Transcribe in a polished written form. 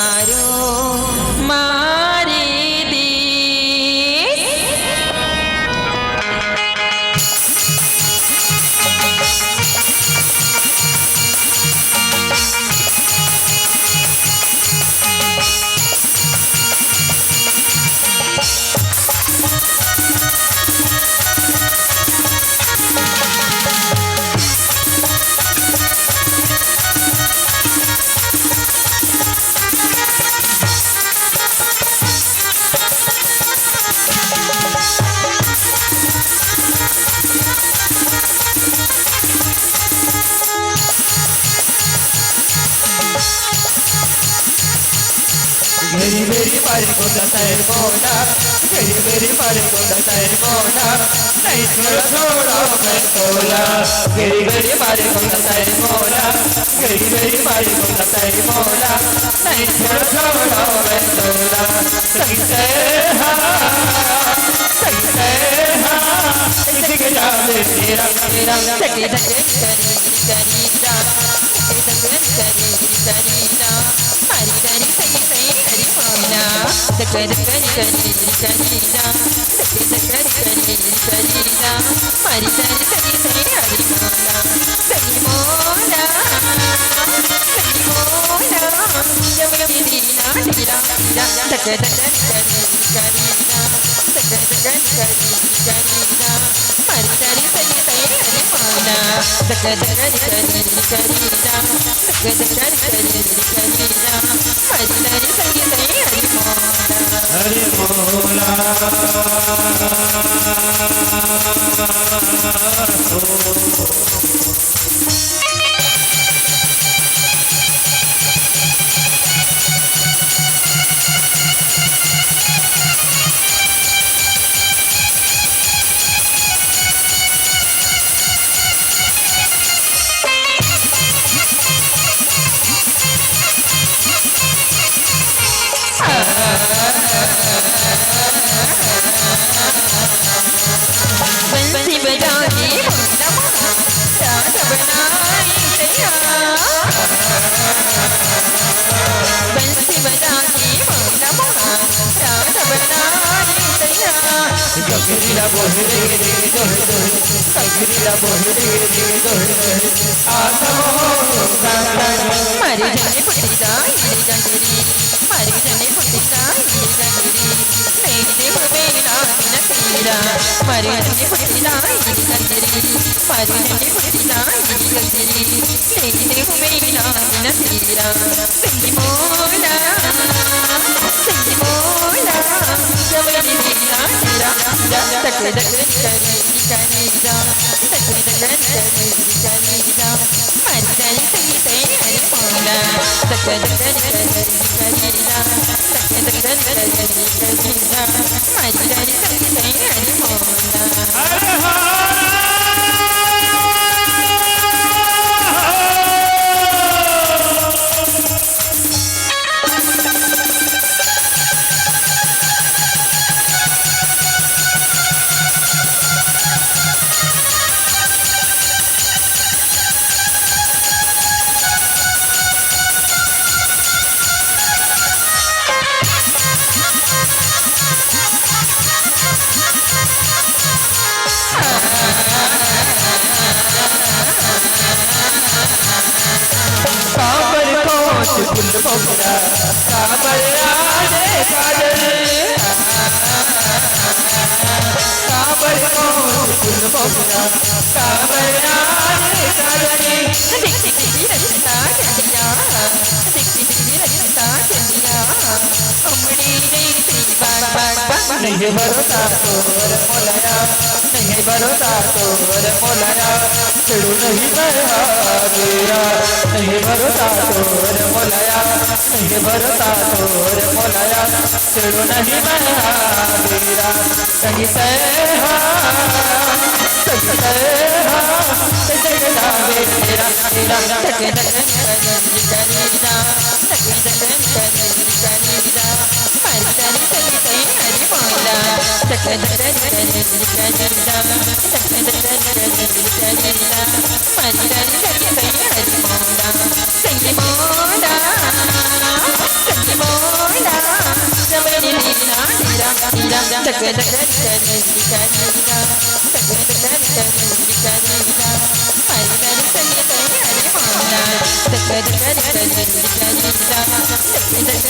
हारो मारे देश घरी मेरी पारी को दसाए मोना, घरी मेरी पारी को दसाए मोना, नहीं छोड़ो छोड़ो मैं तोला। घरी मेरी पारी को दसाए मोना, घरी मेरी पारी को दसाए मोना, नहीं छोड़ो छोड़ो मैं तोला। सकते इसके जाने तेरा तेरा सके धके करी करी जा सके धके करी जा हरी हरी सही सही हरी मोना सके धके करी जा सके धके करी जा हरी हरी सही सही हरी मोना सही मोना जब दीना दीना सके धके करी जा सके धके करी जा हरी हरी सही सही हरी मोना सके धके करी जा सके धके करी जा हरी हरी सही सही हरी मोना हरि मोला। बंसी बजानी मोना मोना रात बनाई तैया बंसी बजानी मोना मोना रात बनाई तैया ककरीला बोले रे दोहे दोहे, ककरीला बोले रे दोहे दोहे, आसो मारी जने पुटी जाई गंगरी मारी जने पुटी जाई गंगरी नहीं देव मेरा न तेरा मारी जने पुटी जाई गंगरी मारी जने पुटी जाई गंगरी नहीं देव मेरा न तेरा सही मोला जब दीना तेरा सके धके करी जा सके धके करी जा हरी हरी सही सही हरी मोला सके धके करी जा सके धके करी जा हरी हरी सही सही हरी मोला फूल मोगरा काबर आने काजल, काबर फूल मोगरा काबर आने काजल। दिखती रखता चलिया दिखती रखता चलिया उमड़ी रेती बार नहीं भरोसा तोर मोलाया, नहीं भरोसा तोर मोलाया, चिड़ू नहीं गया मेरा, नहीं भरोसा तोर मोलाया, नहीं भरोसा तोर मोलाया, चिड़ू नहीं गया मेरा। कहीं से जगदा मेरा तेरा सके धके करी जा सके धके करी जा हरी हरी सही सही हरी मोला सके धके करी जा सके धके करी जा हरी हरी सही सही हरी मोला सही मोला सही धक धक करी करीदा धक धक करी करीदा मारी दारी सही तई अरे मौला धक धक करी करीदा धक धक